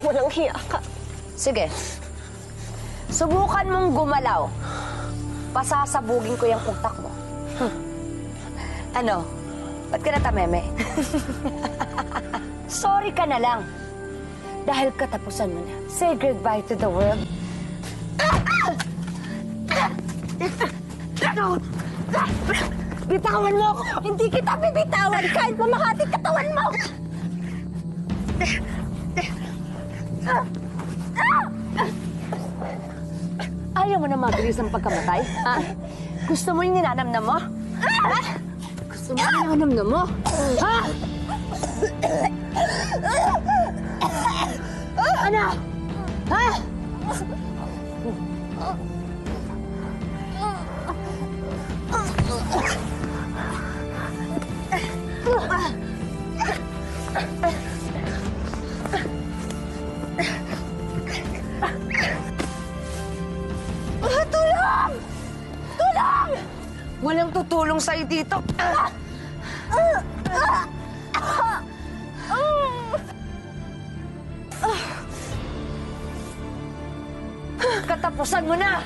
Walang hiya ka. Sige. Subukan mong gumalaw. Pasasabugin ko yung utak mo. Ano? Ba't ka natameme? Sorry ka na lang. Dahil katapusan mo na. Say goodbye to the world. Bitawan mo ako! Hindi kita bibitawan kahit mamakati katawan mo! Ayaw mo na mabilis ang pagkamatay? Ha? Gusto mo yung ninanamnam mo? Ha? Gusto mo yung ninanamnam mo? Ha? Ano? Ha? Tulong! Tulong! Walang tutulong sa'yo dito. Katapusan mo na!